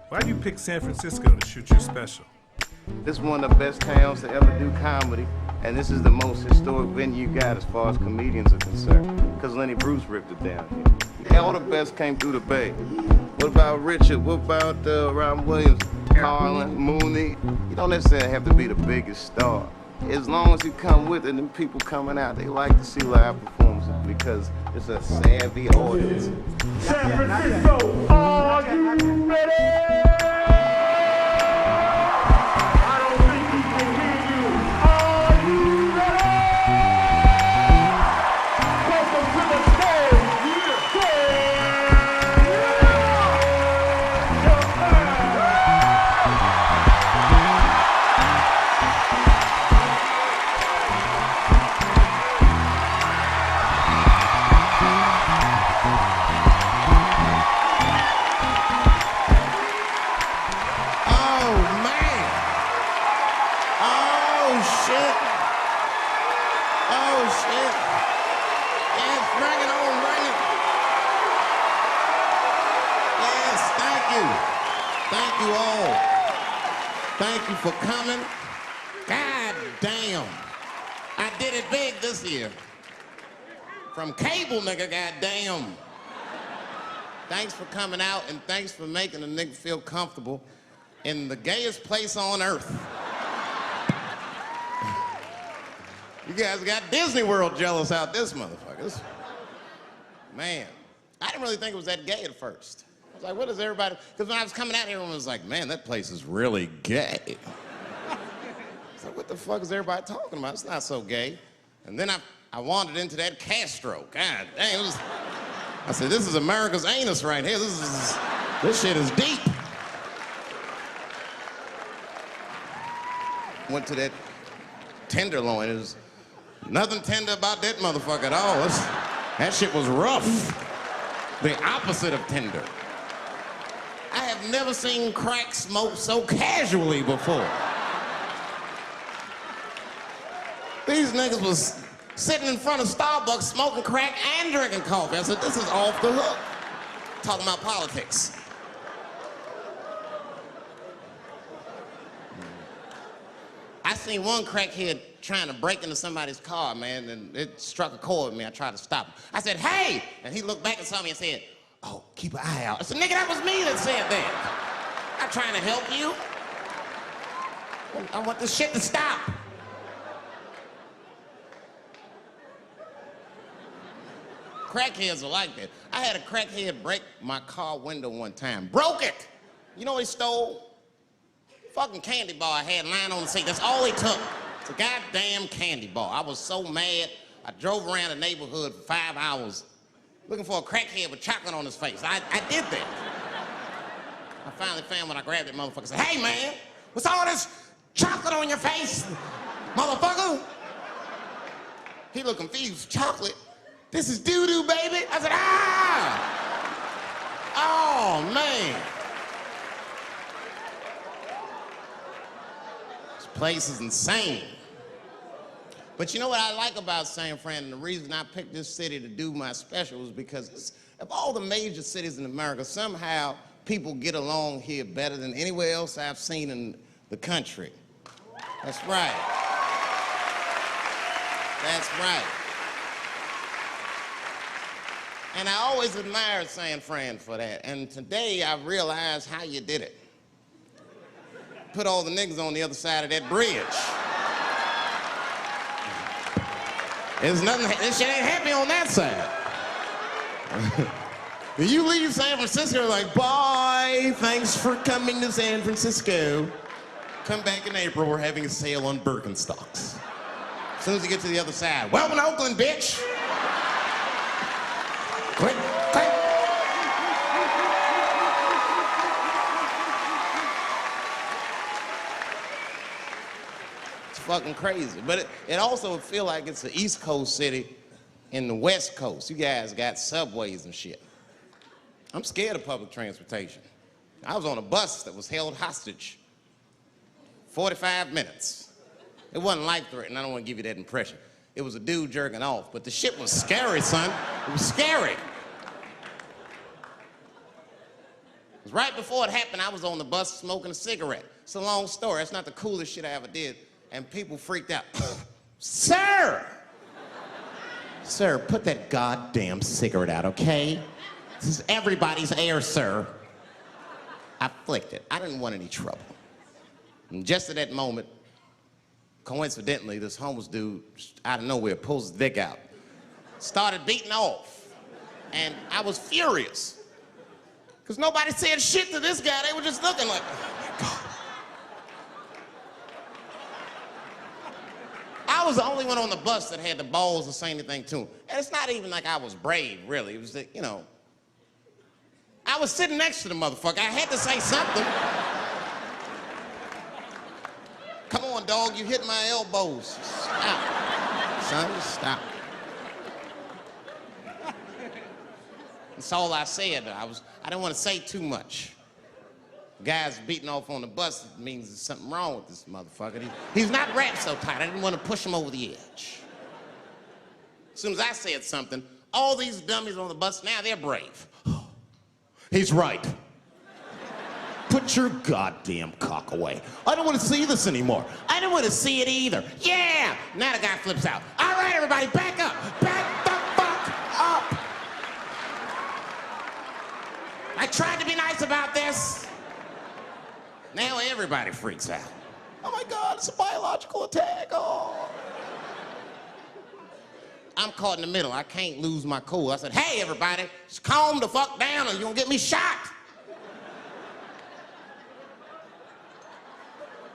Why do you pick San Francisco to shoot your special? This is one of the best towns to ever do comedy, and this is the most historic venue you got as far as comedians are concerned, because Lenny Bruce ripped it down here. All the best came through the Bay. What about Richard? What about Robin Williams, Carlin, Mooney? You don't necessarily have to be the biggest star. As long as you come with it and people coming out, they like to see live performances because it's a savvy audience. San Francisco, are you ready? Thank you for coming. God damn. I did it big this year. From cable, nigga, goddamn. Thanks for coming out and thanks for making a nigga feel comfortable in the gayest place on earth. You guys got Disney World jealous out this motherfucker. Man, I didn't really think it was that gay at first. I was like, what is everybody? Because when I was coming out here, everyone was like, man, that place is really gay. So what the fuck is everybody talking about? It's not so gay. And then I wandered into that Castro. God dang, I said, this is America's anus right here. This shit is deep. Went to that Tenderloin. It was nothing tender about that motherfucker at all. That shit was rough. The opposite of tender. I have never seen crack smoked so casually before. These niggas was sitting in front of Starbucks smoking crack and drinking coffee. I said, this is off the hook. Talking about politics. I seen one crackhead trying to break into somebody's car, man, and it struck a chord with me. I tried to stop him. I said, hey! And he looked back and saw me and said, oh, keep an eye out. I said, nigga, that was me that said that. I'm trying to help you. I want this shit to stop. Crackheads are like that. I had a crackhead break my car window one time. Broke it! You know what he stole? Fucking candy bar I had lying on the seat. That's all he took. It's a goddamn candy bar. I was so mad. I drove around the neighborhood for 5 hours looking for a crackhead with chocolate on his face. I did that. I finally found when I grabbed that motherfucker. I said, hey man, what's all this chocolate on your face, motherfucker? He looked confused. Chocolate? This is doo-doo, baby. I said, ah! Oh, man. This place is insane. But you know what I like about San Fran, and the reason I picked this city to do my special was because of all the major cities in America, somehow people get along here better than anywhere else I've seen in the country. That's right. That's right. And I always admired San Fran for that. And today I realized how you did it. Put all the niggas on the other side of that bridge. There's nothing, this shit ain't happy on that side. You leave San Francisco like, bye, thanks for coming to San Francisco. Come back in April, we're having a sale on Birkenstocks. As soon as you get to the other side, welcome to Oakland, bitch. Click, click. It's fucking crazy. But it also feel like it's an East Coast city in the West Coast. You guys got subways and shit. I'm scared of public transportation. I was on a bus that was held hostage 45 minutes. It wasn't life-threatening. I don't want to give you that impression. It was a dude jerking off, but the shit was scary, son. It was scary. 'Cause right before it happened, I was on the bus smoking a cigarette. It's a long story. That's not the coolest shit I ever did. And people freaked out. Sir! Sir, put that goddamn cigarette out, okay? This is everybody's air, sir. I flicked it. I didn't want any trouble. And just at that moment, coincidentally, this homeless dude, out of nowhere, pulls his dick out. Started beating off. And I was furious. Because nobody said shit to this guy. They were just looking like, oh my God. I was the only one on the bus that had the balls to say anything to him. And it's not even like I was brave, really. It was that, you know, I was sitting next to the motherfucker. I had to say something. Come on, dog, you hit my elbows. Stop. Son, just stop. That's all I said. I didn't want to say too much. Guys beating off on the bus means there's something wrong with this motherfucker. He's not wrapped so tight. I didn't want to push him over the edge. As soon as I said something, all these dummies on the bus, now they're brave. He's right. Put your goddamn cock away. I don't want to see this anymore. I don't want to see it either. Yeah! Now the guy flips out. All right, everybody, back up. Back the fuck up. I tried to be nice about this. Now everybody freaks out. Oh my God, it's a biological attack. Oh. I'm caught in the middle. I can't lose my cool. I said, hey, everybody, just calm the fuck down or you're gonna get me shot.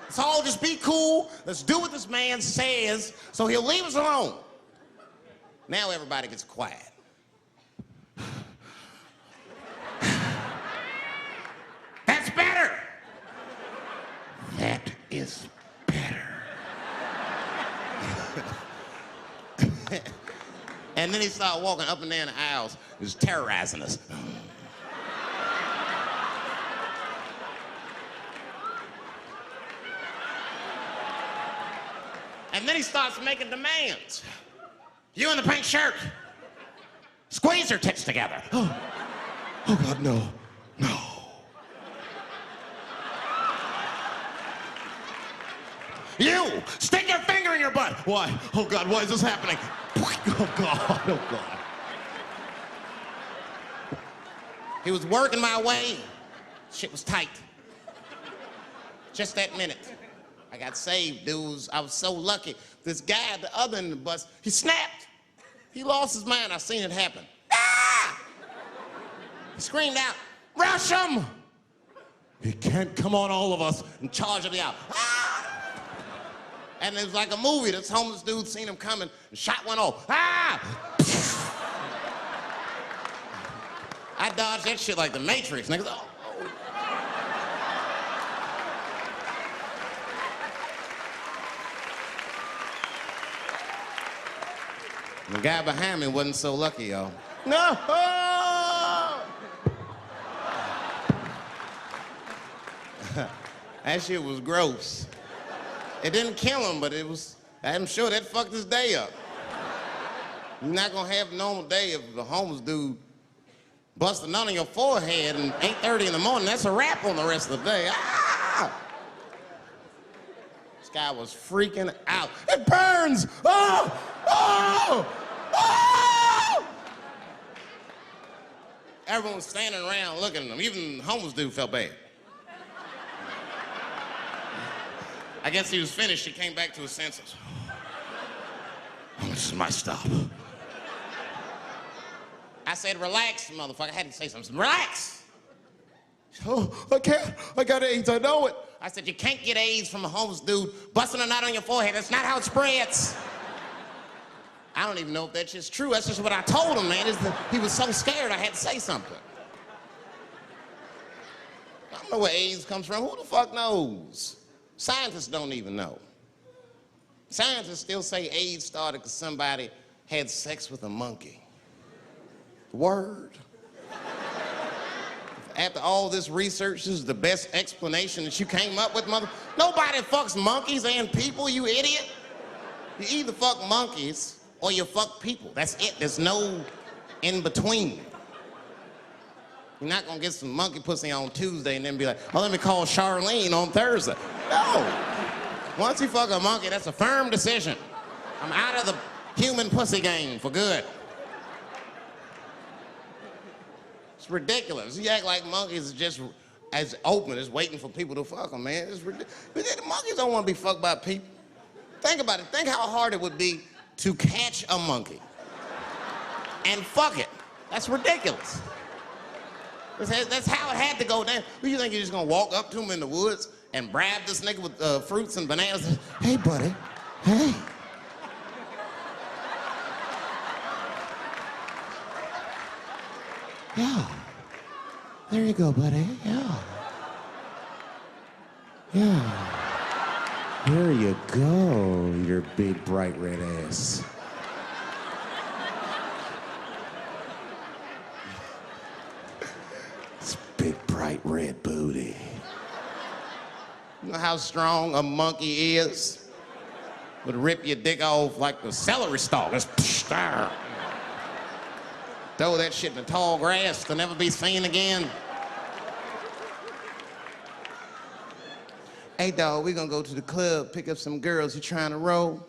Let's all just be cool. Let's do what this man says so he'll leave us alone. Now everybody gets quiet. That's better. That is better. And then he started walking up and down the aisles. He was terrorizing us. And then he starts making demands. You in the pink shirt, squeeze your tits together. Oh God, no, no. You, stick your finger in your butt. Why? Oh God, why is this happening? Oh God, oh God. He was working my way. Shit was tight. Just that minute. I got saved, dudes. I was so lucky. This guy at the other end of the bus, he snapped. He lost his mind. I seen it happen. Ah! He screamed out, rush him! He can't come on all of us and charge me out. Ah! And it was like a movie. This homeless dude seen him coming and shot one off. Ah! I dodged that shit like the Matrix. Niggas, oh. The guy behind me wasn't so lucky, y'all. No! That shit was gross. It didn't kill him, but it was, I'm sure that fucked his day up. You're not gonna have a normal day if the homeless dude busts a nut on your forehead and 8:30 in the morning. That's a wrap on the rest of the day. Ah! This guy was freaking out. It burns! Oh! Oh! Oh! Everyone was standing around looking at him. Even the homeless dude felt bad. I guess he was finished. He came back to his senses. Oh, this is my stop. I said, relax, motherfucker. I had to say something. Relax. Oh, I can't. I got AIDS. I know it. I said, you can't get AIDS from a homeless dude busting a nut on your forehead. That's not how it spreads. I don't even know if that's just true. That's just what I told him, man. He was so scared I had to say something. I don't know where AIDS comes from. Who the fuck knows? Scientists don't even know. Scientists still say AIDS started because somebody had sex with a monkey. Word. After all this research, this is the best explanation that you came up with, mother? Nobody fucks monkeys and people, you idiot. You either fuck monkeys or you fuck people. That's it. There's no in between. You're not gonna get some monkey pussy on Tuesday and then be like, oh, let me call Charlene on Thursday. No. Once you fuck a monkey, that's a firm decision. I'm out of the human pussy game for good. It's ridiculous. You act like monkeys are just as open as waiting for people to fuck them, man. It's ridiculous. The monkeys don't want to be fucked by people. Think about it. Think how hard it would be to catch a monkey and fuck it. That's ridiculous. That's how it had to go down. You think you're just gonna walk up to him in the woods and bribe this nigga with fruits and bananas? Hey, buddy. Hey. Yeah. There you go, buddy. Yeah. Yeah. There you go, your big, bright red ass. This big, bright red booty. You know how strong a monkey is? Would rip your dick off like the celery stalk. Just throw that shit in the tall grass to never be seen again. Hey, dog, we gonna go to the club, pick up some girls. You trying to roll?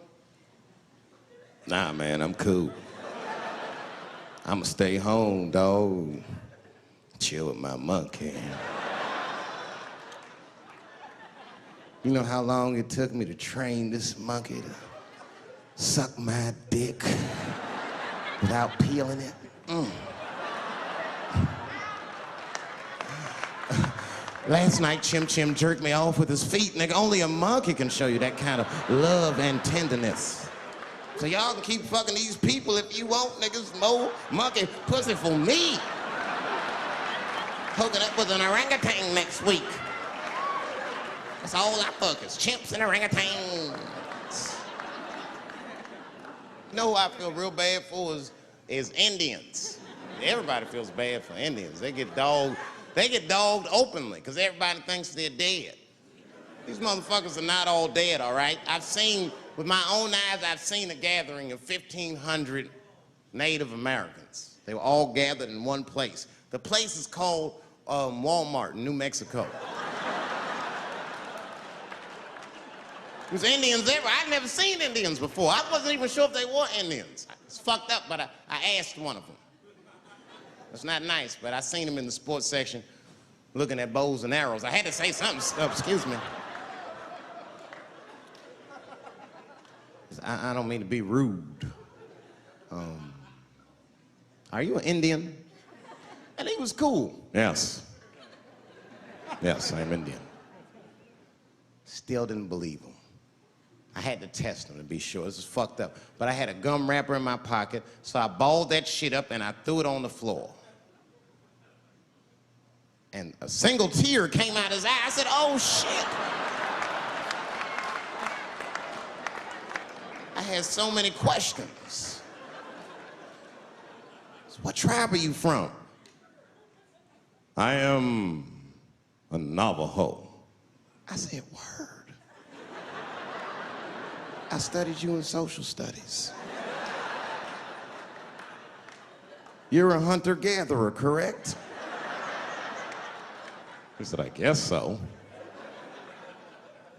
Nah, man, I'm cool. I'ma stay home, dog. Chill with my monkey. You know how long it took me to train this monkey to suck my dick without peeling it? Last night, Chim Chim jerked me off with his feet. Nigga, only a monkey can show you that kind of love and tenderness. So y'all can keep fucking these people if you want, niggas. More monkey pussy for me. Hooking up with an orangutan next week. That's all I fuck is chimps and orangutans. You know who I feel real bad for is Indians. Everybody feels bad for Indians. They get dogged openly because everybody thinks they're dead. These motherfuckers are not all dead, all right? With my own eyes, I've seen a gathering of 1,500 Native Americans. They were all gathered in one place. The place is called Walmart in New Mexico. There's Indians everywhere. I'd never seen Indians before. I wasn't even sure if they were Indians. It's fucked up, but I asked one of them. It's not nice, but I seen him in the sports section looking at bows and arrows. I had to say something. Excuse me. I don't mean to be rude. Are you an Indian? And he was cool. Yes. Yes, I'm Indian. Still didn't believe him. I had to test him to be sure. This is fucked up. But I had a gum wrapper in my pocket, so I balled that shit up and I threw it on the floor. And a single tear came out his eye. I said, oh, shit. I had so many questions. So what tribe are you from? I am a Navajo. I said, word. I studied you in social studies. You're a hunter-gatherer, correct? He said, I guess so.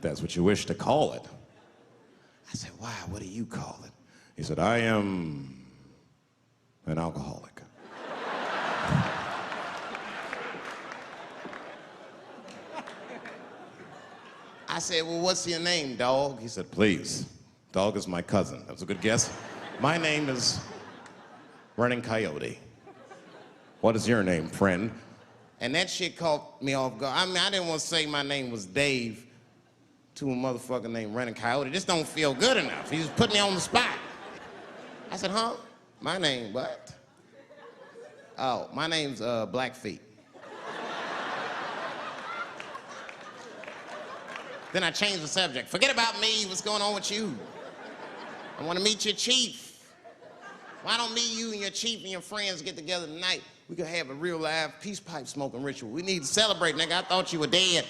That's what you wish to call it. I said, why? What do you call it? He said, I am an alcoholic. I said, well, what's your name, dog? He said, please. Dog is my cousin. That was a good guess. My name is Running Coyote. What is your name, friend? And that shit caught me off guard. I mean, I didn't want to say my name was Dave to a motherfucker named Running Coyote. This don't feel good enough. He just put me on the spot. I said, huh? My name, what? Oh, my name's Blackfeet. Then I changed the subject. Forget about me, what's going on with you? I want to meet your chief. Why don't me, you, and your chief and your friends get together tonight? We could have a real live peace pipe smoking ritual. We need to celebrate, nigga. I thought you were dead.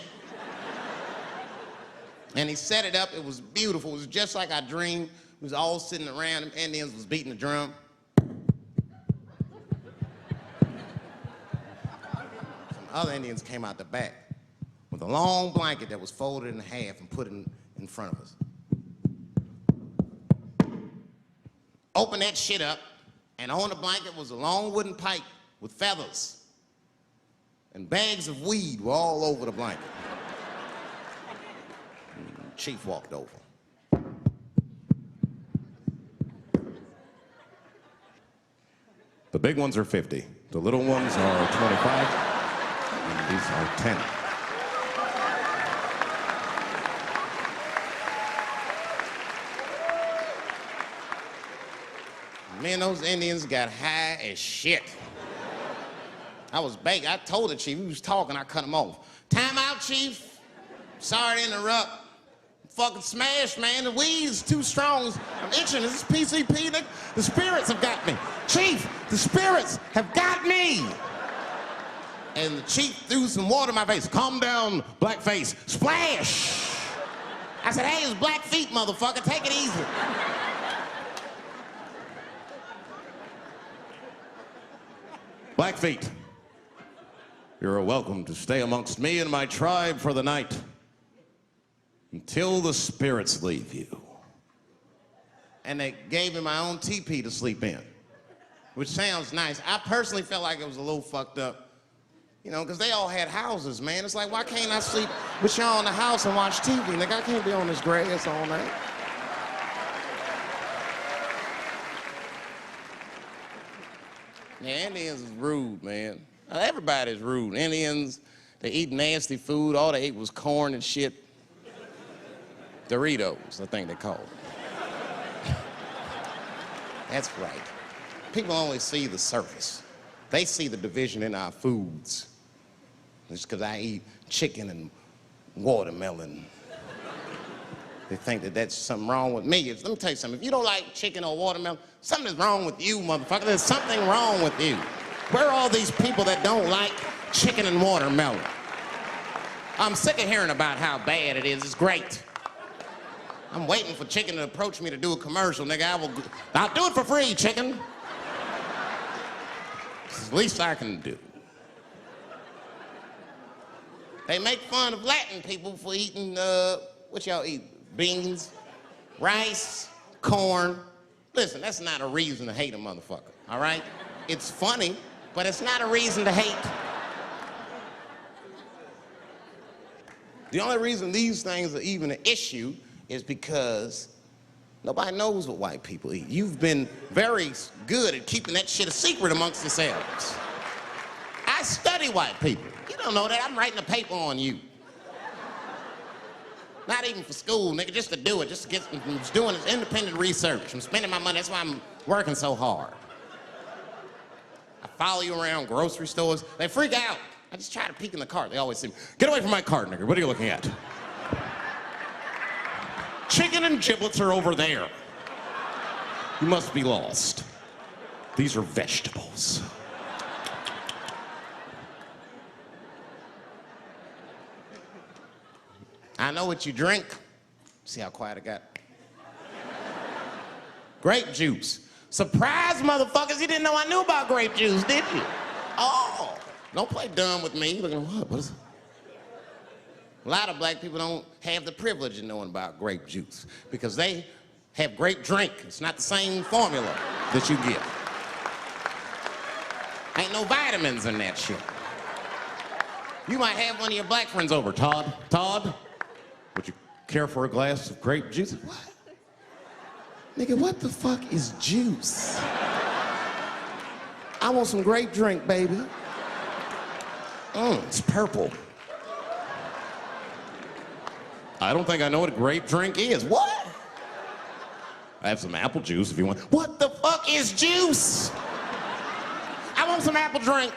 And he set it up. It was beautiful. It was just like I dreamed. We was all sitting around. Them Indians was beating the drum. other Indians came out the back with a long blanket that was folded in half and put in front of us. Opened that shit up, and on the blanket was a long wooden pipe with feathers. And bags of weed were all over the blanket. Chief walked over. The big ones are 50. The little ones are 25. And these are 10. Me and those Indians got high as shit. I was baked. I told the chief, he was talking, I cut him off. Time out, chief. Sorry to interrupt. Fucking smashed, man. The weed's too strong. I'm itching. This is PCP. The spirits have got me. Chief, the spirits have got me. And the chief threw some water in my face. Calm down, blackface. Splash. I said, hey, it's black feet, motherfucker. Take it easy. Blackfeet, you're welcome to stay amongst me and my tribe for the night until the spirits leave you. And they gave me my own teepee to sleep in, which sounds nice. I personally felt like it was a little fucked up, you know, because they all had houses, man. It's like, why can't I sleep with y'all in the house and watch TV? Nigga, I can't be on this grass all night. Yeah, Indians is rude, man. Everybody's rude. Indians, they eat nasty food. All they ate was corn and shit. Doritos, I think they call it. That's right. People only see the surface. They see the division in our foods. Just because I eat chicken and watermelon. They think that that's something wrong with me. Let me tell you something. If you don't like chicken or watermelon, something is wrong with you, motherfucker. There's something wrong with you. Where are all these people that don't like chicken and watermelon? I'm sick of hearing about how bad it is. It's great. I'm waiting for chicken to approach me to do a commercial, nigga. I'll do it for free, chicken. It's the least I can do. They make fun of Latin people for eating, what y'all eat? Beans, rice, corn. Listen, that's not a reason to hate a motherfucker, all right? It's funny, but it's not a reason to hate. The only reason these things are even an issue is because nobody knows what white people eat. You've been very good at keeping that shit a secret amongst yourselves. I study white people. You don't know that. I'm writing a paper on you. Not even for school, nigga, just to do it, just to get, I'm just doing this independent research. I'm spending my money, that's why I'm working so hard. I follow you around grocery stores. They freak out. I just try to peek in the cart. They always say, get away from my cart, nigga. What are you looking at? Chicken and giblets are over there. You must be lost. These are vegetables. I know what you drink. See how quiet I got? Grape juice. Surprise, motherfuckers, you didn't know I knew about grape juice, did you? Oh, don't play dumb with me. Looking, what is it? A lot of black people don't have the privilege of knowing about grape juice because they have grape drink. It's not the same formula that you get. Ain't no vitamins in that shit. You might have one of your black friends over. Todd, would you care for a glass of grape juice? What? Nigga, what the fuck is juice? I want some grape drink, baby. It's purple. I don't think I know what a grape drink is. What? I have some apple juice if you want. What the fuck is juice? I want some apple drink.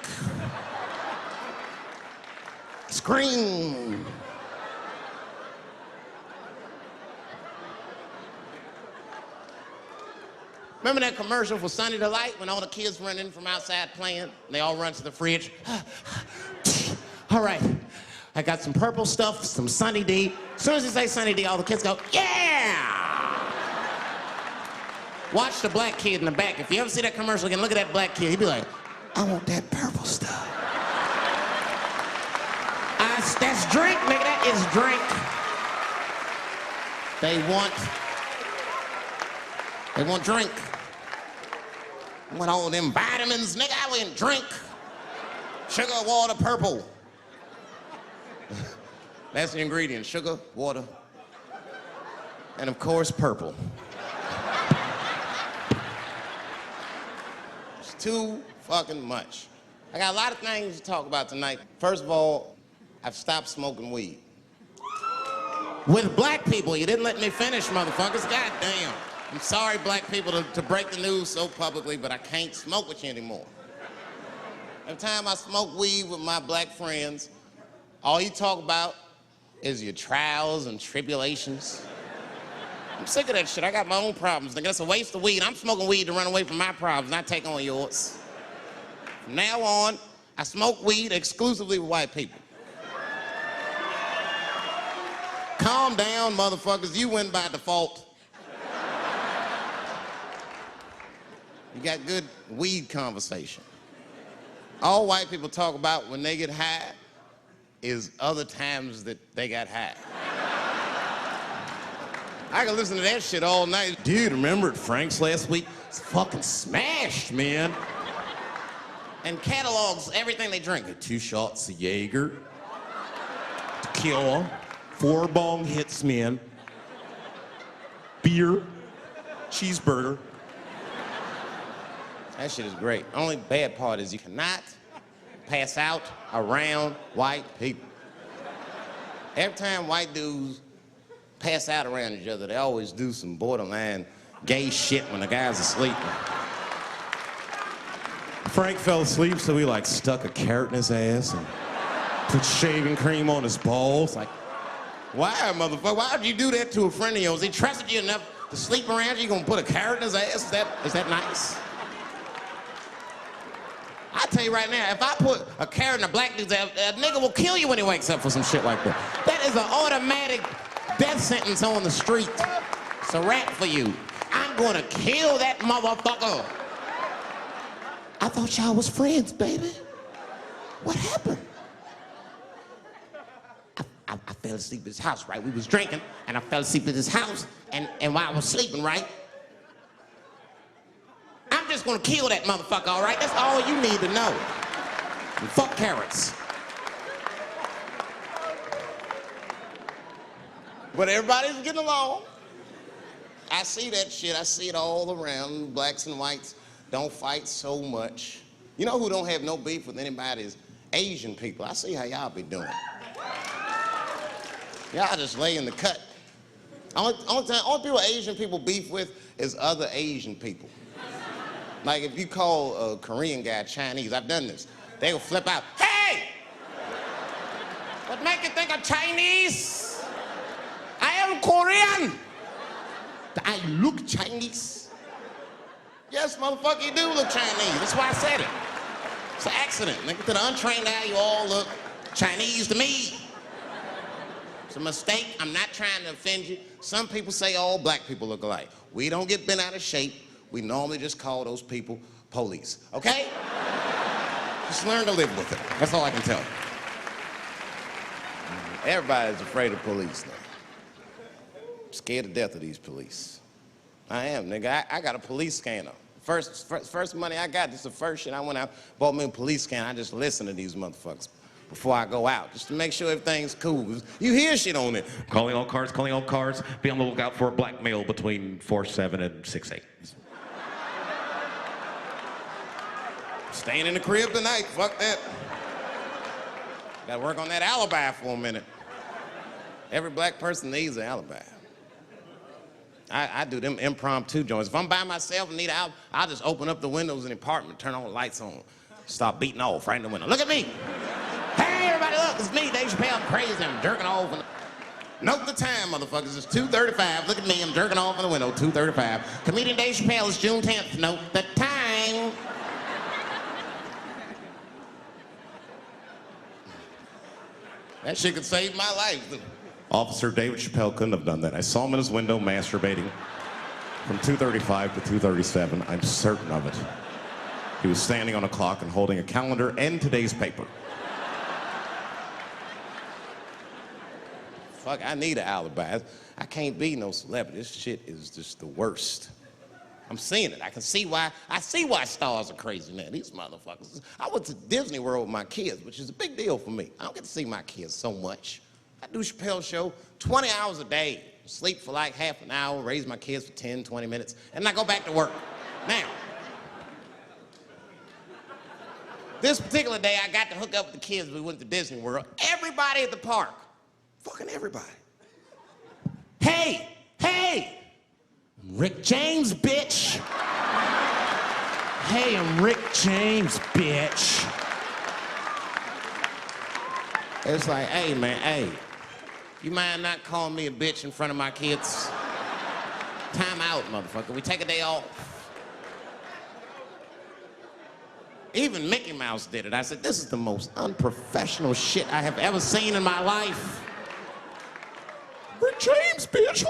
Scream. Remember that commercial for Sunny Delight when all the kids run in from outside playing? And they all run to the fridge. All right, I got some purple stuff, some Sunny D. As soon as you say Sunny D, all the kids go, yeah! Watch the black kid in the back. If you ever see that commercial again, look at that black kid. He'd be like, I want that purple stuff. That's drink, nigga. That is drink. They want drink. I want all them vitamins, nigga. I went drink. Sugar, water, purple. That's the ingredient. Sugar, water, and of course, purple. It's too fucking much. I got a lot of things to talk about tonight. First of all, I've stopped smoking weed. With black people, you didn't let me finish, motherfuckers. God damn. I'm sorry, black people, to break the news so publicly, but I can't smoke with you anymore. Every time I smoke weed with my black friends, all you talk about is your trials and tribulations. I'm sick of that shit. I got my own problems. Nigga, that's a waste of weed. I'm smoking weed to run away from my problems, not take on yours. From now on, I smoke weed exclusively with white people. Calm down, motherfuckers. You win by default. You got good weed conversation. All white people talk about when they get high is other times that they got high. I can listen to that shit all night. Dude, remember at Frank's last week? It's fucking smashed, man. And catalogs everything they drink. 2 shots of Jaeger, tequila, 4 bong hits, man, beer, cheeseburger. That shit is great. Only bad part is you cannot pass out around white people. Every time white dudes pass out around each other, they always do some borderline gay shit when the guy's asleep. Frank fell asleep, so we like stuck a carrot in his ass and put shaving cream on his balls. Like, why, motherfucker? Why would you do that to a friend of yours? He trusted you enough to sleep around you, you gonna put a carrot in his ass? Is that nice? I tell you right now, if I put a carrot in a black dude's ass, a nigga will kill you when he wakes up for some shit like that. That is an automatic death sentence on the street. It's a rap for you. I'm gonna kill that motherfucker. I thought y'all was friends, baby. What happened? I fell asleep at his house, right? We was drinking, and I fell asleep at his house, and while I was sleeping, right? I'm just gonna kill that motherfucker, all right? That's all you need to know. And fuck carrots. But everybody's getting along. I see that shit. I see it all around. Blacks and whites don't fight so much. You know who don't have no beef with anybody is Asian people. I see how y'all be doing. Y'all just lay in the cut. Only people Asian people beef with is other Asian people. Like if you call a Korean guy Chinese, I've done this. They will flip out, hey! What make you think I'm Chinese? I am Korean. I look Chinese. Yes, motherfucker, you do look Chinese. That's why I said it. It's an accident. Nigga, to the untrained eye, you all look Chinese to me. It's a mistake. I'm not trying to offend you. Some people say all black people look alike. We don't get bent out of shape. We normally just call those people police, okay? Just learn to live with it. That's all I can tell you. Everybody's afraid of police now. I'm scared to death of these police. I am, nigga. I got a police scanner. First money I got, this is the first shit I went out, bought me a police scanner. I just listen to these motherfuckers before I go out, just to make sure everything's cool. You hear shit on it. Calling all cars, be on the lookout for a black male between 4'7" and 6'8". Staying in the crib tonight, fuck that. Gotta work on that alibi for a minute. Every black person needs an alibi. I do them impromptu joints. If I'm by myself and need out, I'll just open up the windows in the apartment, turn all the lights on, start beating off right in the window. Look at me. Hey, everybody, look, it's me, Dave Chappelle. I'm crazy, I'm jerking off. Note the time, motherfuckers. It's 2:35. Look at me, I'm jerking off in the window, 2:35. Comedian Dave Chappelle is June 10th. Note the time. That shit could save my life. Officer Dave Chappelle couldn't have done that. I saw him in his window masturbating from 2:35 to 2:37. I'm certain of it. He was standing on a clock and holding a calendar and today's paper. fuck, I need an alibi. I can't be no celebrity. This shit is just the worst. I'm seeing it. I see why stars are crazy now. These motherfuckers. I went to Disney World with my kids, which is a big deal for me. I don't get to see my kids so much. I do Chappelle show 20 hours a day, sleep for like half an hour, raise my kids for 10, 20 minutes, and I go back to work. Now, this particular day, I got to hook up with the kids. We went to Disney World. Everybody at the park, fucking everybody. Hey, Rick James, bitch. Hey, I'm Rick James, bitch. It's like, hey, man, hey. You mind not calling me a bitch in front of my kids? Time out, motherfucker. We take a day off. Even Mickey Mouse did it. I said, this is the most unprofessional shit I have ever seen in my life. Rick James, bitch.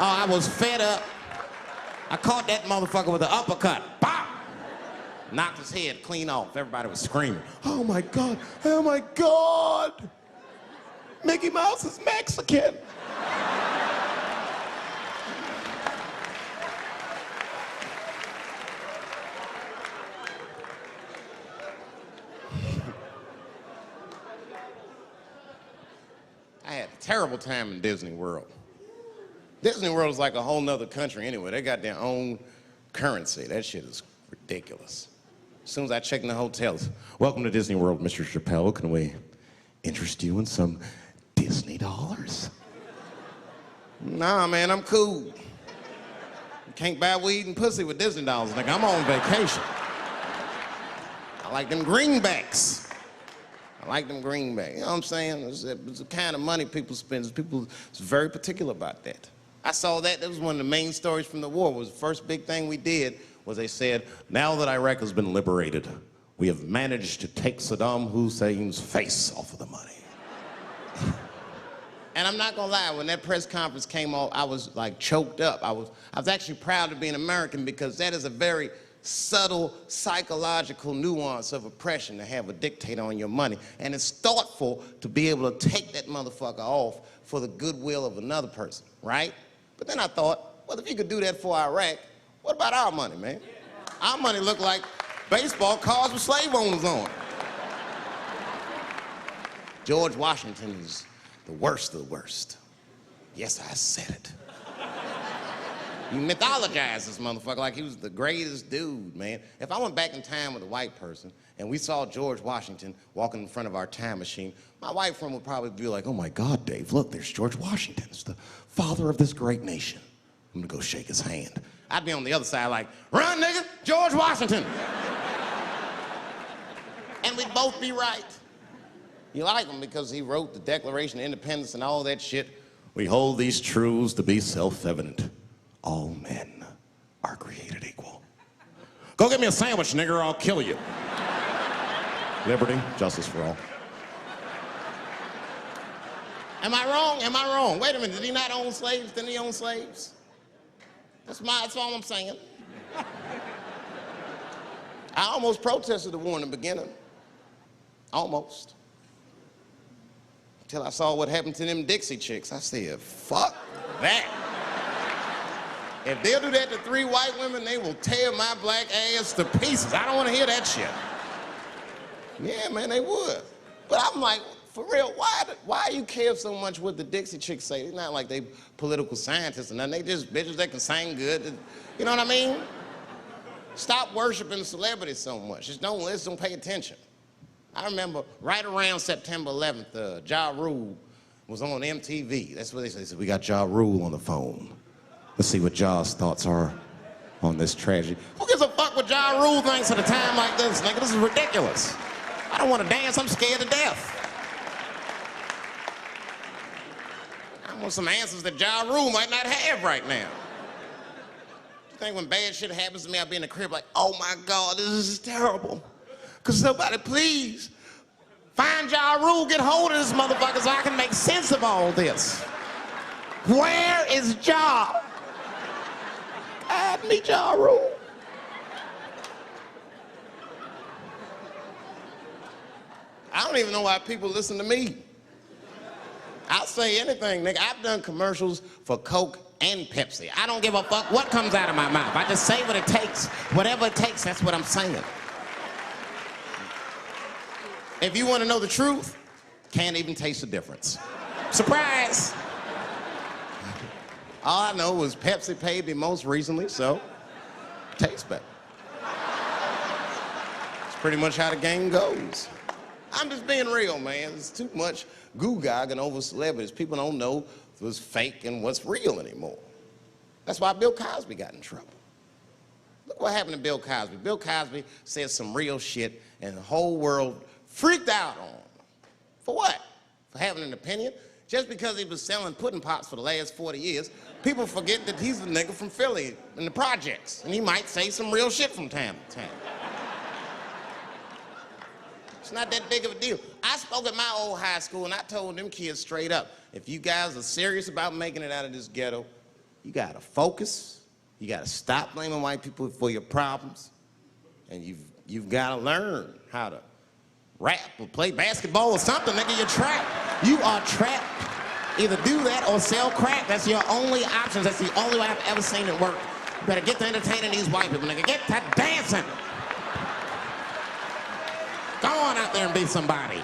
Oh, I was fed up. I caught that motherfucker with an uppercut. Bop! Knocked his head clean off. Everybody was screaming. Oh my God, oh my God! Mickey Mouse is Mexican. I had a terrible time in Disney World. Disney World is like a whole nother country anyway. They got their own currency. That shit is ridiculous. As soon as I check in the hotels, welcome to Disney World, Mr. Chappelle. Can we interest you in some Disney dollars? Nah, man, I'm cool. You can't buy weed and pussy with Disney dollars, nigga. I'm on vacation. I like them greenbacks. I like them greenbacks. You know what I'm saying? It's the kind of money people spend. People is very particular about that. I saw that. That was one of the main stories from the war. Was the first big thing we did was they said, now that Iraq has been liberated, we have managed to take Saddam Hussein's face off of the money. And I'm not gonna lie, when that press conference came off, I was like choked up. I was actually proud to be an American because that is a very subtle psychological nuance of oppression to have a dictator on your money. And it's thoughtful to be able to take that motherfucker off for the goodwill of another person, right? But then I thought, well, if you could do that for Iraq, what about our money, man? Our money looked like baseball cards with slave owners on. George Washington is the worst of the worst. Yes, I said it. You mythologize this motherfucker like he was the greatest dude, man. If I went back in time with a white person and we saw George Washington walking in front of our time machine, my white friend would probably be like, oh my God, Dave, look, there's George Washington. It's the father of this great nation. I'm gonna go shake his hand. I'd be on the other side like, run, nigga, George Washington. And we'd both be right. You like him because he wrote the Declaration of Independence and all that shit. We hold these truths to be self-evident. All men are created equal. Go get me a sandwich, nigger, or I'll kill you. Liberty, justice for all. Am I wrong? Am I wrong? Wait a minute, did he not own slaves? Didn't he own slaves? That's all I'm saying. I almost protested the war in the beginning. Almost. Until I saw what happened to them Dixie chicks. I said, fuck that. If they'll do that to 3 white women, they will tear my black ass to pieces. I don't want to hear that shit. Yeah, man, they would. But I'm like, for real, why you care so much what the Dixie chicks say? It's not like they political scientists or nothing. They just bitches that can sing good. You know what I mean? Stop worshiping celebrities so much. Just don't listen, don't pay attention. I remember right around September 11th, Ja Rule was on MTV. That's what they said. They said, we got Ja Rule on the phone. Let's see what Ja's thoughts are on this tragedy. Who gives a fuck what Ja Rule thinks at a time like this, nigga? This is ridiculous. I don't want to dance, I'm scared to death. I want some answers that Ja Rule might not have right now. You think when bad shit happens to me, I'll be in the crib like, oh my God, this is terrible. Could somebody please find Ja Rule, get hold of this motherfucker so I can make sense of all this. Where is Ja? Guide me, Ja Rule. I don't even know why people listen to me. I'll say anything, nigga. I've done commercials for Coke and Pepsi. I don't give a fuck what comes out of my mouth. I just say what it takes. Whatever it takes, that's what I'm saying. If you want to know the truth, can't even taste the difference. Surprise! All I know was Pepsi paid me most recently, so tastes better. It's pretty much how the game goes. I'm just being real, man. There's too much goo-gagging over celebrities. People don't know what's fake and what's real anymore. That's why Bill Cosby got in trouble. Look what happened to Bill Cosby. Bill Cosby said some real shit, and the whole world freaked out on him. For what? For having an opinion? Just because he was selling pudding pops for the last 40 years, people forget that he's the nigga from Philly in the projects, and he might say some real shit from time to time. It's not that big of a deal. I spoke at my old high school, and I told them kids straight up, if you guys are serious about making it out of this ghetto, you gotta focus, you gotta stop blaming white people for your problems, and you've gotta learn how to rap or play basketball or something, nigga. You're trapped. You are trapped. Either do that or sell crack. That's your only options. That's the only way I've ever seen it work. You better get to entertaining these white people, nigga. Get to dancing. Go on out there and be somebody.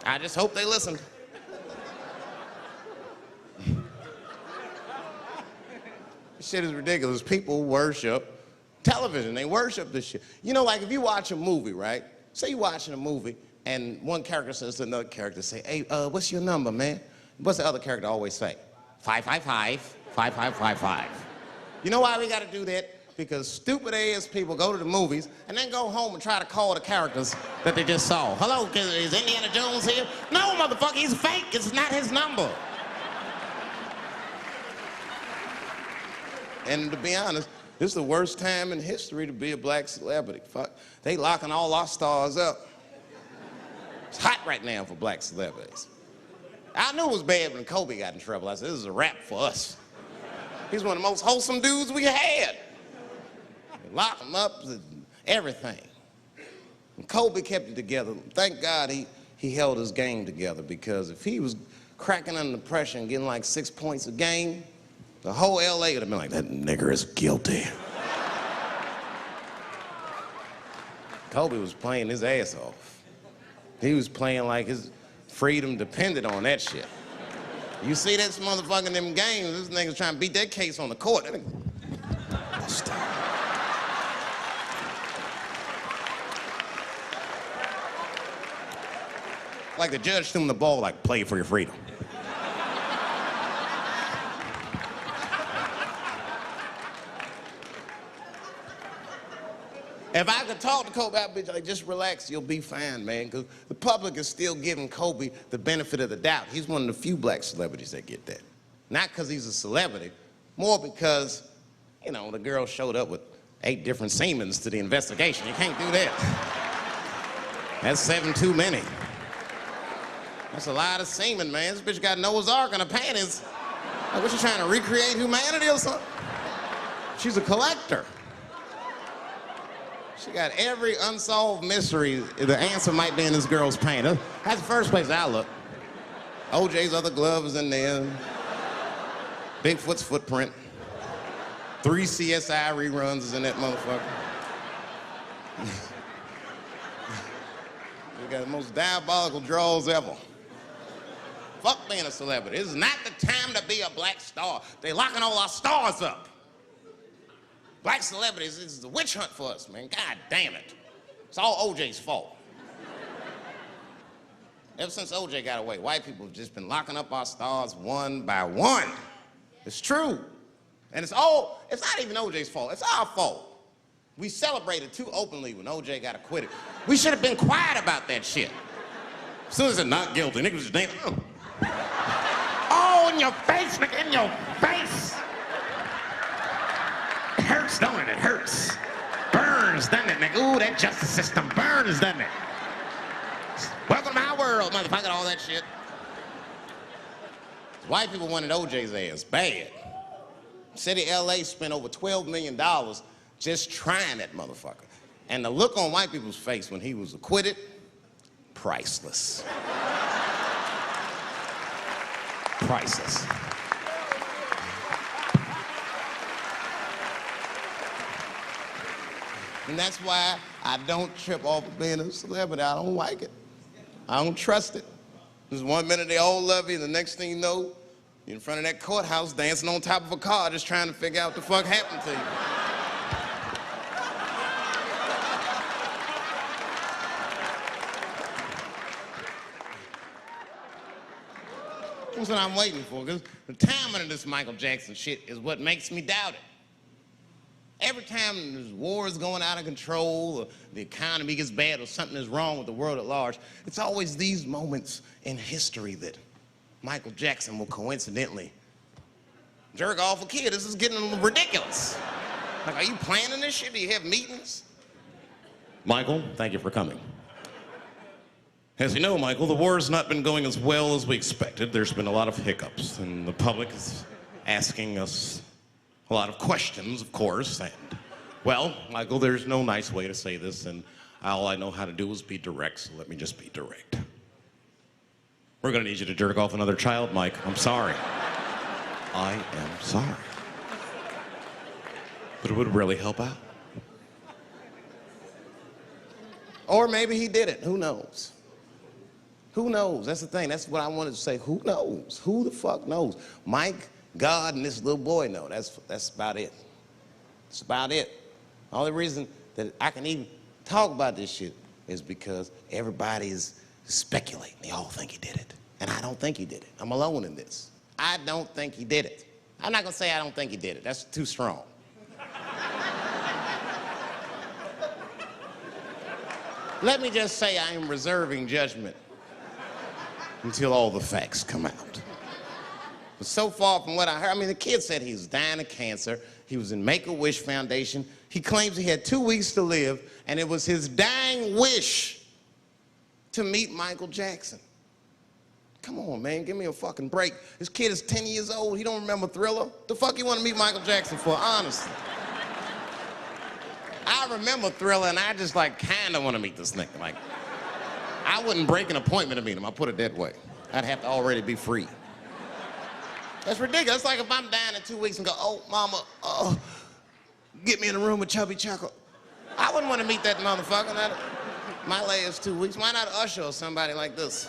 I just hope they listened. This shit is ridiculous. People worship television. They worship this shit. You know, like if you watch a movie, right? Say you're watching a movie and one character says to another character, say, hey, what's your number, man? What's the other character always say? 555, 5555. You know why we gotta do that? Because stupid ass people go to the movies and then go home and try to call the characters that they just saw. Hello, is Indiana Jones here? No, motherfucker, he's fake. It's not his number. And to be honest, this is the worst time in history to be a black celebrity. Fuck, they locking all our stars up. It's hot right now for black celebrities. I knew it was bad when Kobe got in trouble. I said, this is a wrap for us. He's one of the most wholesome dudes we had. They lock him up, everything. And Kobe kept it together. Thank God he held his game together, because if he was cracking under pressure and getting like 6 points a game, the whole LA would have been like, that nigger is guilty. Kobe was playing his ass off. He was playing like his freedom depended on that shit. You see this motherfucker in them games, this nigga's trying to beat that case on the court. That nigga, stop. Like the judge threw him the ball, like, play for your freedom. If I could talk to Kobe, I'd be like, just relax, you'll be fine, man. Because the public is still giving Kobe the benefit of the doubt. He's one of the few black celebrities that get that. Not because he's a celebrity, more because, you know, the girl showed up with 8 different semens to the investigation. You can't do that. That's 7 too many. That's a lot of semen, man. This bitch got Noah's Ark in her panties. Like, what, you trying to recreate humanity or something? She's a collector. She got every unsolved mystery. The answer might be in this girl's paint. That's the first place I look. OJ's other glove is in there. Bigfoot's footprint. 3 CSI reruns is in that motherfucker. We got the most diabolical draws ever. Fuck being a celebrity. This is not the time to be a black star. They locking all our stars up. Black celebrities, this is a witch hunt for us, man. God damn it. It's all OJ's fault. Ever since OJ got away, white people have just been locking up our stars one by one. It's true. And it's not even OJ's fault, it's our fault. We celebrated too openly when OJ got acquitted. We should have been quiet about that shit. As soon as they're not guilty, niggas just damn. Oh, in your face, nigga, in your face. It hurts, don't it? It hurts. Burns, doesn't it, nigga? Ooh, that justice system burns, doesn't it? Welcome to my world, motherfucker, all that shit. White people wanted OJ's ass bad. City of LA spent over $12 million just trying that motherfucker. And the look on white people's face when he was acquitted, priceless. Priceless. And that's why I don't trip off of being a celebrity. I don't like it. I don't trust it. Just 1 minute they all love you, and the next thing you know, you're in front of that courthouse dancing on top of a car just trying to figure out what the fuck happened to you. That's what I'm waiting for, because the timing of this Michael Jackson shit is what makes me doubt it. Every time this war is going out of control, or the economy gets bad, or something is wrong with the world at large, it's always these moments in history that Michael Jackson will coincidentally jerk off a kid. This is getting ridiculous. Like, are you planning this shit? Do you have meetings? Michael, thank you for coming. As you know, Michael, the war has not been going as well as we expected. There's been a lot of hiccups, and the public is asking us a lot of questions, of course, and, well, Michael, there's no nice way to say this, and all I know how to do is be direct, so let me just be direct. We're gonna need you to jerk off another child, Mike. I'm sorry. I am sorry. But it would really help out. Or maybe he did it, who knows? Who knows? That's the thing, that's what I wanted to say, who knows? Who the fuck knows? Mike, God, and this little boy know. That's about it. That's about it. The only reason that I can even talk about this shit is because everybody is speculating. They all think he did it. And I don't think he did it. I'm alone in this. I don't think he did it. I'm not gonna say I don't think he did it. That's too strong. Let me just say I am reserving judgment until all the facts come out. But so far from what I heard, I mean, the kid said he was dying of cancer. He was in Make-A-Wish Foundation. He claims he had 2 weeks to live, and it was his dying wish to meet Michael Jackson. Come on, man, give me a fucking break. This kid is 10 years old. He don't remember Thriller. The fuck you want to meet Michael Jackson for, honestly? I remember Thriller, and I just, like, kind of want to meet this nigga. Like, I wouldn't break an appointment to meet him. I'll put it that way. I'd have to already be free. That's ridiculous. It's like if I'm dying in 2 weeks and go, oh, mama, get me in a room with Chubby Chuckle. I wouldn't want to meet that motherfucker. My last 2 weeks. Why not Usher or somebody like this?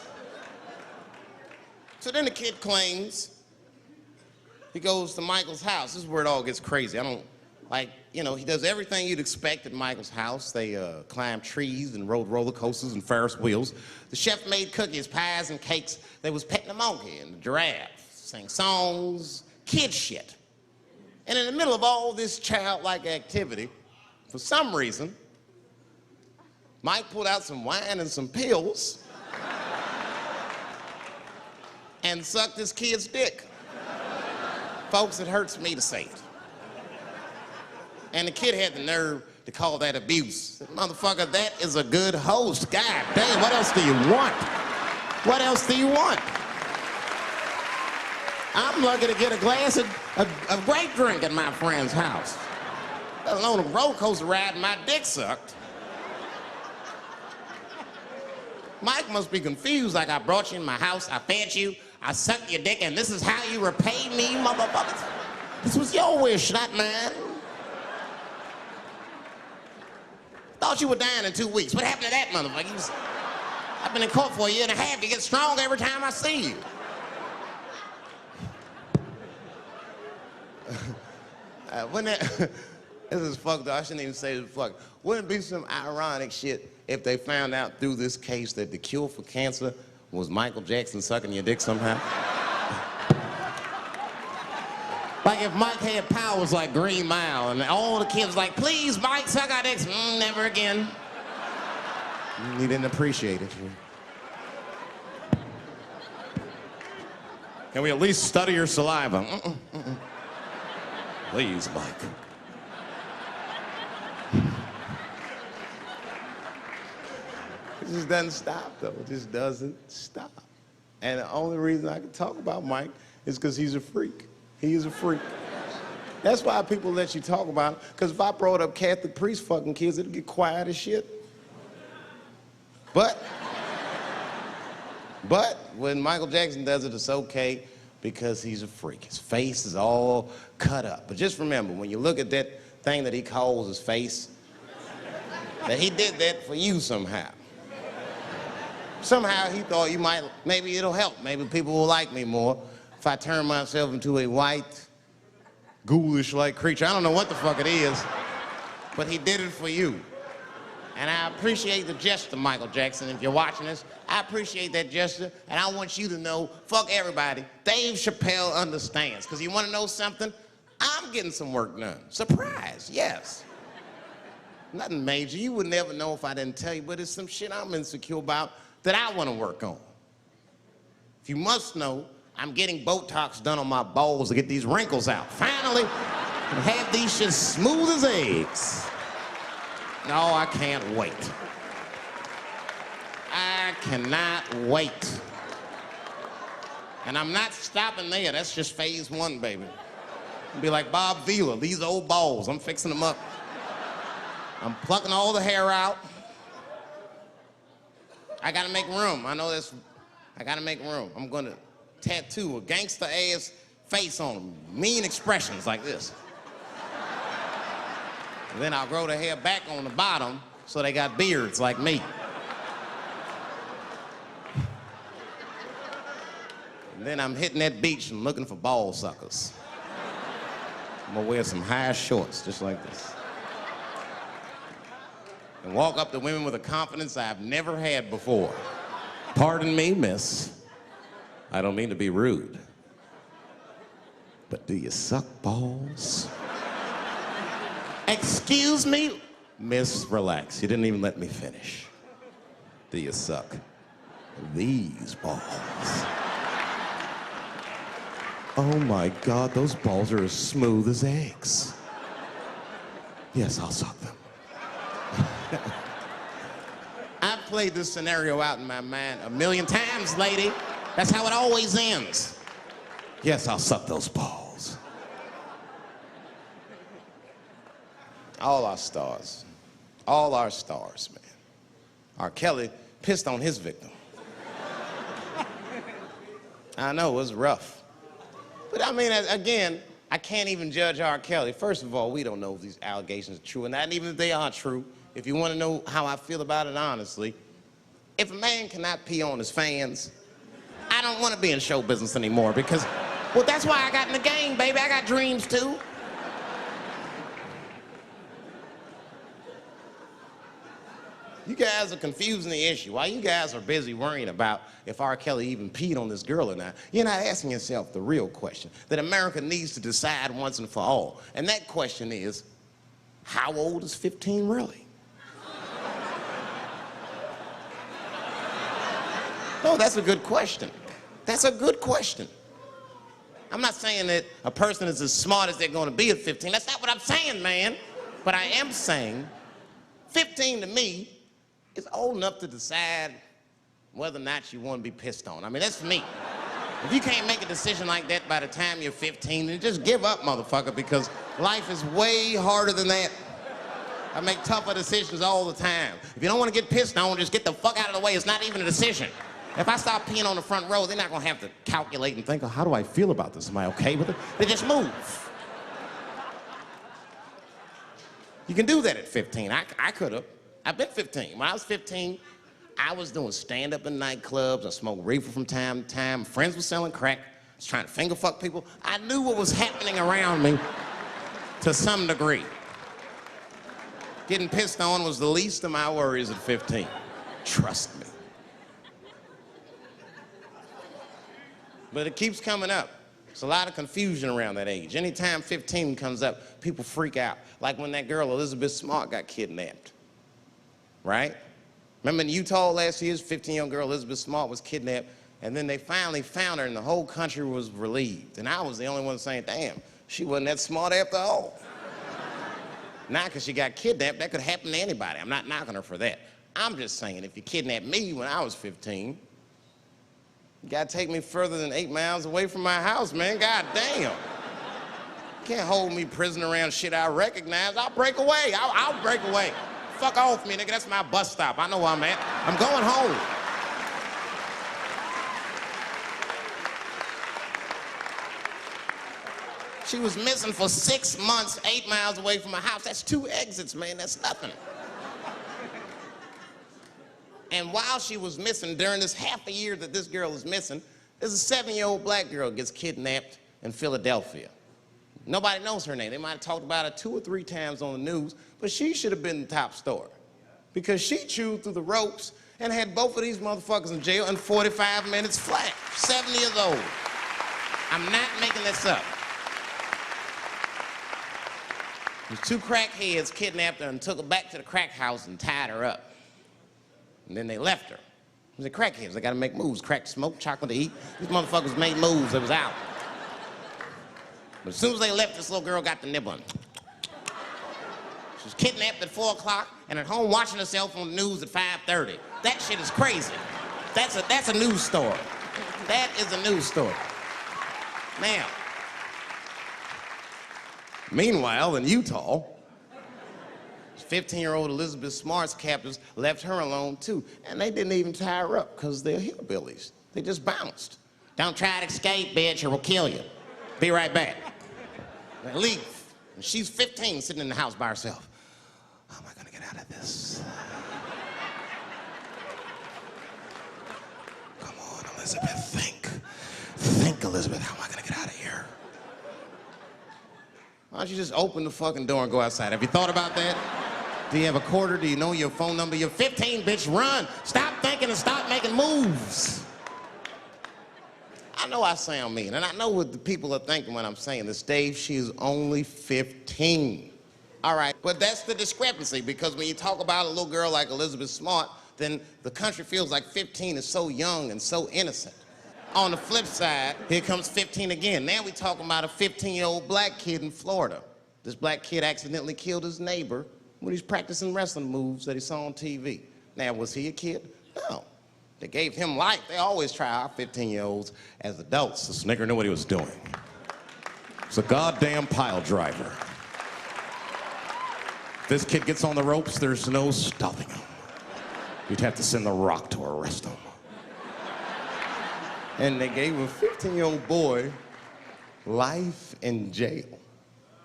So then the kid claims he goes to Michael's house. This is where it all gets crazy. I don't, like, you know, he does everything you'd expect at Michael's house. They climb trees and rode roller coasters and Ferris wheels. The chef made cookies, pies, and cakes. They was petting the monkey and the giraffe. Sang songs, kid shit. And in the middle of all this childlike activity, for some reason, Mike pulled out some wine and some pills and sucked his kid's dick. Folks, it hurts me to say it. And the kid had the nerve to call that abuse. Said, motherfucker, that is a good host. God damn, what else do you want? What else do you want? I'm lucky to get a glass of grape drink at my friend's house. Let alone a roller coaster ride and my dick sucked. Mike must be confused, like I brought you in my house, I fed you, I sucked your dick, and this is how you repay me, motherfuckers? This was your wish, not mine. Thought you were dying in 2 weeks. What happened to that motherfucker? I've been in court for 1.5 years. You get stronger every time I see you. This is fucked up. I shouldn't even say this fuck. Wouldn't it be some ironic shit if they found out through this case that the cure for cancer was Michael Jackson sucking your dick somehow? Like if Mike had powers like Green Mile and all the kids like, please, Mike, suck our dicks. Never again. He didn't appreciate it. Can we at least study your saliva? Please, Mike. It just doesn't stop, though. It just doesn't stop. And the only reason I can talk about Mike is because he's a freak. He is a freak. That's why people let you talk about it. Because if I brought up Catholic priest fucking kids, it'd get quiet as shit. But when Michael Jackson does it, it's okay because he's a freak. His face is all cut up. But just remember, when you look at that thing that he calls his face, that he did that for you somehow. Somehow he thought you might, maybe it'll help. Maybe people will like me more if I turn myself into a white, ghoulish-like creature. I don't know what the fuck it is, but he did it for you. And I appreciate the gesture, Michael Jackson. If you're watching this, I appreciate that gesture, and I want you to know, fuck everybody, Dave Chappelle understands. Because you want to know something? I'm getting some work done. Surprise, yes. Nothing major. You would never know if I didn't tell you, but it's some shit I'm insecure about that I want to work on. If you must know, I'm getting Botox done on my balls to get these wrinkles out. Finally, have these shits smooth as eggs. No, I can't wait. I cannot wait. And I'm not stopping there. That's just phase one, baby. I'll be like Bob Vila, these old balls, I'm fixing them up. I'm plucking all the hair out. I gotta make room. I know this. I gotta make room. I'm gonna tattoo a gangster-ass face on them. Mean expressions like this. And then I'll grow the hair back on the bottom so they got beards like me. And then I'm hitting that beach and looking for ball suckers. I'm gonna wear some high shorts just like this. And walk up to women with a confidence I've never had before. Pardon me, miss. I don't mean to be rude. But do you suck balls? Excuse me? Miss, relax. You didn't even let me finish. Do you suck these balls? Oh my God, those balls are as smooth as eggs. Yes, I'll suck them. I've played this scenario out in my mind a million times, lady. That's how it always ends. Yes, I'll suck those balls. All our stars, man. R. Kelly pissed on his victim. I know, it was rough. But I mean, again, I can't even judge R. Kelly. First of all, we don't know if these allegations are true, and not even if they are true. If you want to know how I feel about it honestly, if a man cannot pee on his fans, I don't want to be in show business anymore because, well, that's why I got in the game, baby. I got dreams too. You guys are confusing the issue. While you guys are busy worrying about if R. Kelly even peed on this girl or not, you're not asking yourself the real question that America needs to decide once and for all. And that question is, how old is 15 really? No, that's a good question. That's a good question. I'm not saying that a person is as smart as they're going to be at 15. That's not what I'm saying, man. But I am saying 15 to me is old enough to decide whether or not you want to be pissed on. I mean, that's me. If you can't make a decision like that by the time you're 15, then just give up, motherfucker, because life is way harder than that. I make tougher decisions all the time. If you don't want to get pissed on, just get the fuck out of the way. It's not even a decision. If I start peeing on the front row, they're not going to have to calculate and think, oh, how do I feel about this? Am I okay with it? They just move. You can do that at 15. I could have. I've been 15. When I was 15, I was doing stand-up in nightclubs. I smoked reefer from time to time. Friends were selling crack. I was trying to finger fuck people. I knew what was happening around me to some degree. Getting pissed on was the least of my worries at 15. Trust me. But it keeps coming up. There's a lot of confusion around that age. Anytime 15 comes up, people freak out. Like when that girl, Elizabeth Smart, got kidnapped. Right? Remember in Utah last year, 15-year-old girl Elizabeth Smart was kidnapped, and then they finally found her, and the whole country was relieved. And I was the only one saying, damn, she wasn't that smart after all. Now, because she got kidnapped, that could happen to anybody. I'm not knocking her for that. I'm just saying, if you kidnapped me when I was 15, you gotta take me further than 8 miles away from my house, man. God damn. Can't hold me prisoner around shit I recognize. I'll break away. I'll break away. Fuck off me, nigga. That's my bus stop. I know where I'm at. I'm going home. She was missing for 6 months, 8 miles away from my house. That's 2 exits, man. That's nothing. And while she was missing, during this half a year that this girl is missing, there's a 7-year-old black girl gets kidnapped in Philadelphia. Nobody knows her name. They might have talked about it 2 or 3 times on the news, but she should have been the top story. Because she chewed through the ropes and had both of these motherfuckers in jail in 45 minutes flat. 7 years old. I'm not making this up. These 2 crackheads kidnapped her and took her back to the crack house and tied her up. And then they left her. They crackheads, they gotta make moves. Crack to smoke, chocolate to eat. These motherfuckers made moves, it was out. But as soon as they left, this little girl got the nibbling. She was kidnapped at 4 o'clock and at home watching herself on the news at 5:30. That shit is crazy. That's a news story. That is a news story. Now, meanwhile, in Utah, 15-year-old Elizabeth Smart's captors left her alone too. And they didn't even tie her up because they're hillbillies. They just bounced. Don't try to escape, bitch, or we'll kill you. Be right back. They leave. And she's 15 sitting in the house by herself. How am I gonna get out of this? Come on, Elizabeth, think. Think, Elizabeth, how am I gonna get out of here? Why don't you just open the fucking door and go outside? Have you thought about that? Do you have a quarter? Do you know your phone number? You're 15, bitch, run. Stop thinking and stop making moves. I know I sound mean, and I know what the people are thinking when I'm saying this. Dave, she is only 15. All right, but that's the discrepancy, because when you talk about a little girl like Elizabeth Smart, then the country feels like 15 is so young and so innocent. On the flip side, here comes 15 again. Now we talking about a 15-year-old black kid in Florida. This black kid accidentally killed his neighbor when he's practicing wrestling moves that he saw on TV. Now, was he a kid? No. They gave him life. They always try our 15-year-olds as adults. The snigger knew what he was doing. It's a goddamn pile driver. If this kid gets on the ropes, there's no stopping him. You'd have to send the Rock to arrest him. And they gave a 15-year-old boy life in jail.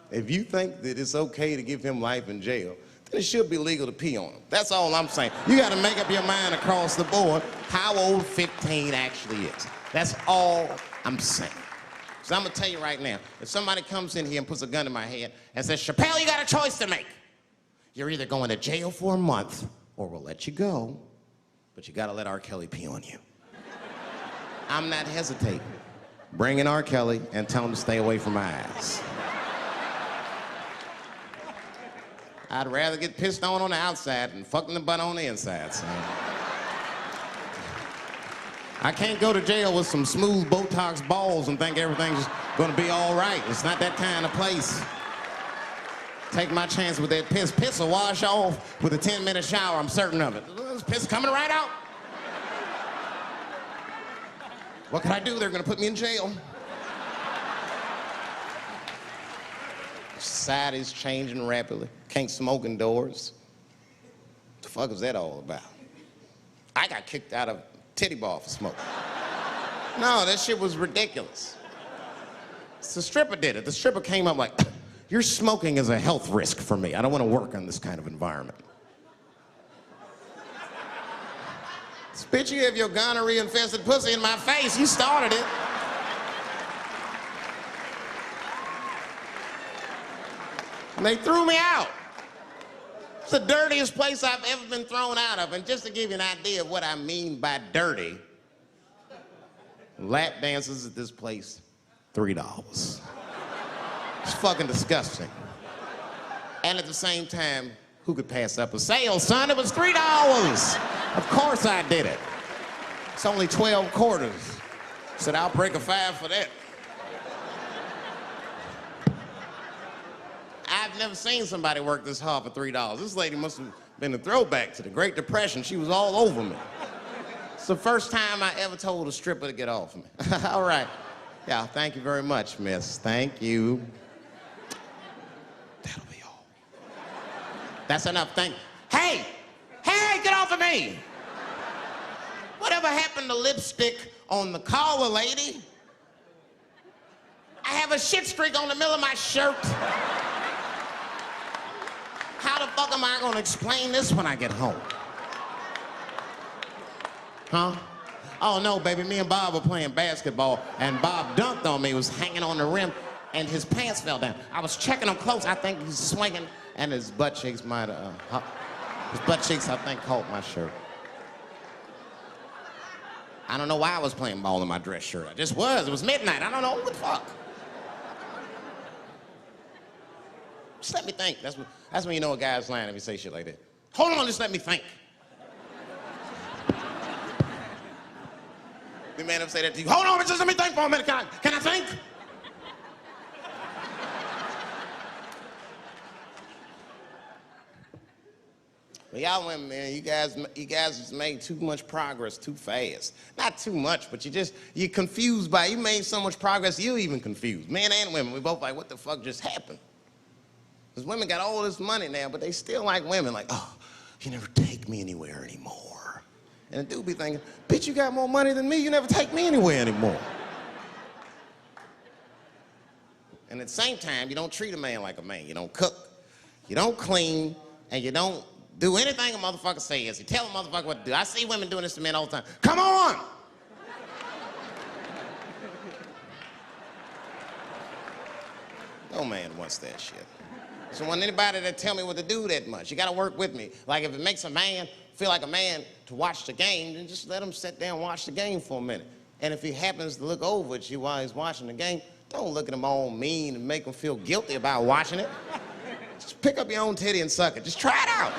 If you think that it's okay to give him life in jail, then it should be legal to pee on him. That's all I'm saying. You gotta make up your mind across the board how old 15 actually is. That's all I'm saying. So I'm gonna tell you right now, if somebody comes in here and puts a gun in my head and says, Chappelle, you got a choice to make. You're either going to jail for a month or we'll let you go, but you gotta let R. Kelly pee on you. I'm not hesitating. Bring in R. Kelly and tell him to stay away from my ass. I'd rather get pissed on the outside than fucking the butt on the inside, son. I can't go to jail with some smooth Botox balls and think everything's gonna be all right. It's not that kind of place. Take my chance with that piss. Piss will wash off with a 10-minute shower, I'm certain of it. This piss coming right out. What can I do? They're gonna put me in jail. Society's changing rapidly. Can't smoke indoors. What the fuck is that all about? I got kicked out of titty bar for smoking. No, that shit was ridiculous. The stripper did it. The stripper came up like, your smoking is a health risk for me. I don't want to work in this kind of environment. Bitch, you have your gonorrhea-infested pussy in my face. You started it. And they threw me out. It's the dirtiest place I've ever been thrown out of. And just to give you an idea of what I mean by dirty, lap dances at this place, $3. It's fucking disgusting. And at the same time, who could pass up a sale, son? It was $3. Of course I did it. It's only 12 quarters. Said, I'll break a 5 for that. I've never seen somebody work this hard for $3. This lady must have been a throwback to the Great Depression. She was all over me. It's the first time I ever told a stripper to get off me. All right. Yeah, thank you very much, miss. Thank you. That's enough, thank you. Hey! Hey, get off of me! Whatever happened to lipstick on the collar, lady? I have a shit streak on the middle of my shirt. How the fuck am I gonna explain this when I get home? Huh? Oh no, baby, me and Bob were playing basketball and Bob dunked on me, was hanging on the rim and his pants fell down. I was checking him close, I think he's swinging and his butt cheeks might have, his butt cheeks I think caught my shirt. I don't know why I was playing ball in my dress shirt. I just was, it was midnight, I don't know, what the fuck? Just let me think, that's when you know a guy's lying if he say shit like that. Hold on, just let me think. The man ever say that to you? Hold on, just let me think for a minute. Can I think? Well, y'all women, man, you guys just made too much progress too fast. Not too much, but you're confused by it. You made so much progress, you're even confused. Men and women, we both like, what the fuck just happened? Because women got all this money now, but they still like women, like, oh, you never take me anywhere anymore. And the dude be thinking, bitch, you got more money than me, you never take me anywhere anymore. And at the same time, you don't treat a man like a man. You don't cook, you don't clean, and you don't do anything a motherfucker says. You tell a motherfucker what to do. I see women doing this to men all the time. Come on! No man wants that shit. So I want anybody to tell me what to do that much. You gotta work with me. Like if it makes a man feel like a man to watch the game, then just let him sit down and watch the game for a minute. And if he happens to look over at you while he's watching the game, don't look at him all mean and make him feel guilty about watching it. Just pick up your own titty and suck it. Just try it out.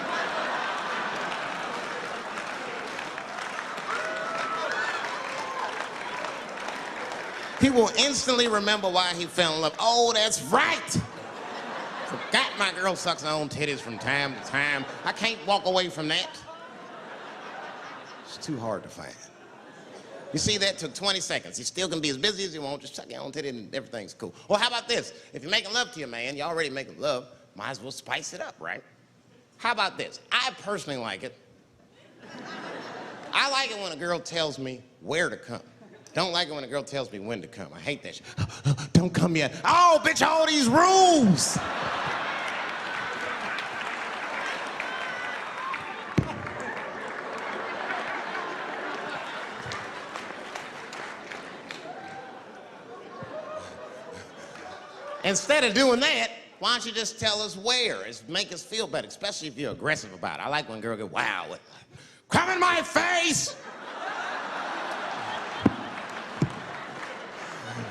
He will instantly remember why he fell in love. Oh, that's right. Forgot my girl sucks her own titties from time to time. I can't walk away from that. It's too hard to find. You see, that took 20 seconds. You still can be as busy as you want, just suck your own titty and everything's cool. Well, how about this? If you're making love to your man, you're already making love, might as well spice it up, right? How about this? I personally like it. I like it when a girl tells me where to come. Don't like it when a girl tells me when to come. I hate that shit. Don't come yet. Oh, bitch, all these rules. Instead of doing that, why don't you just tell us where? It's make us feel better, especially if you're aggressive about it. I like when girls go, wow, come in my face!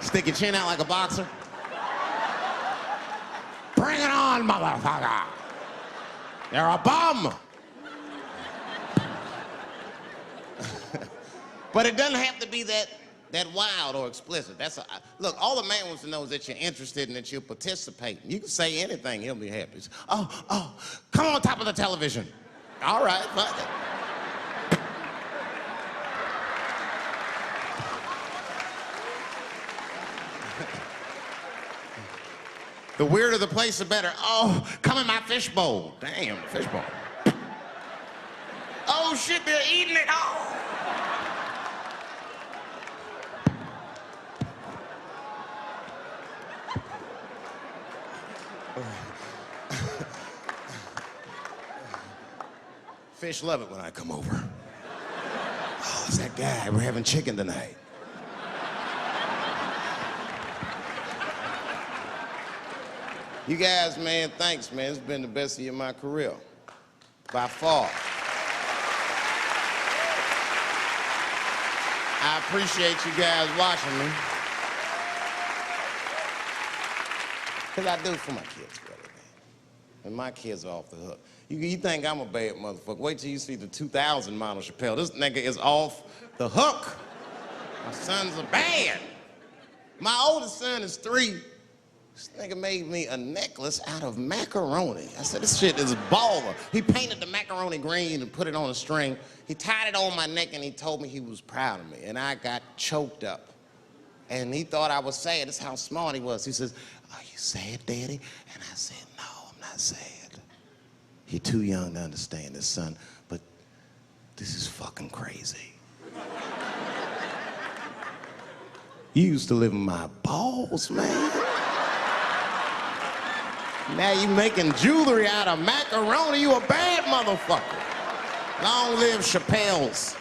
Stick your chin out like a boxer. Bring it on, motherfucker! You're a bum! But it doesn't have to be that wild or explicit. Look, all the man wants to know is that you're interested and that you're participating. You can say anything, he'll be happy. Oh, come on top of the television. All right, fuck it. The weirder the place, the better. Oh, come in my fishbowl. Damn, fishbowl. Oh shit, they're eating it. Oh. Fish love it when I come over. Oh, it's that guy. We're having chicken tonight. You guys, man, thanks, man. It's been the best year of my career. By far. I appreciate you guys watching me. Because I do it for my kids, really, man. And my kids are off the hook. You think I'm a bad motherfucker. Wait till you see the 2000 model Chappelle. This nigga is off the hook. My sons are bad. My oldest son is 3. This nigga made me a necklace out of macaroni. I said, this shit is baller. He painted the macaroni green and put it on a string. He tied it on my neck and he told me he was proud of me. And I got choked up. And he thought I was sad. That's how smart he was. He says, are you sad, Daddy? And I said, no, I'm not sad. you're too young to understand this, son, but this is fucking crazy. You used to live in my balls, man. Now you making jewelry out of macaroni, you a bad motherfucker. Long live Chappelle's.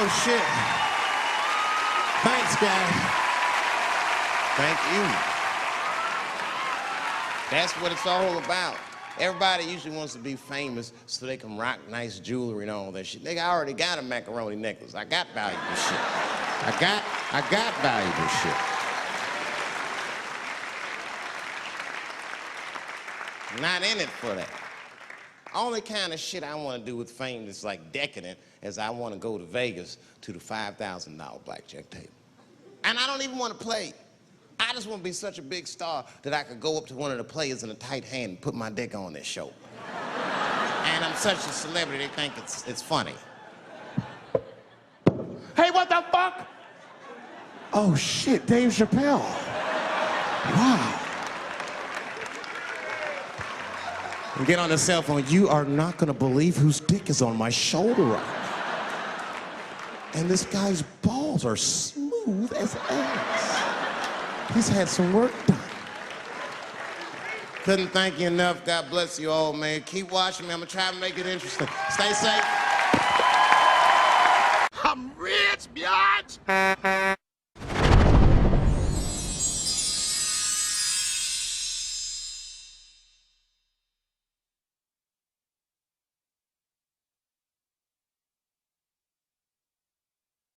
Oh, shit. Thanks, guys. Thank you. That's what it's all about. Everybody usually wants to be famous so they can rock nice jewelry and all that shit. Nigga, I already got a macaroni necklace. I got valuable shit. I got valuable shit. Not in it for that. Only kind of shit I want to do with fame that's like decadent is I want to go to Vegas to the $5,000 blackjack table. And I don't even want to play. I just want to be such a big star that I could go up to one of the players in a tight hand and put my dick on their show. And I'm such a celebrity, they think it's funny. Hey, what the fuck? Oh, shit, Dave Chappelle. Wow. Get on the cell phone. You are not going to believe whose dick is on my shoulder right now. And this guy's balls are smooth as ass. He's had some work done. Couldn't thank you enough. God bless you all, man. Keep watching me. I'm going to try to make it interesting. Stay safe.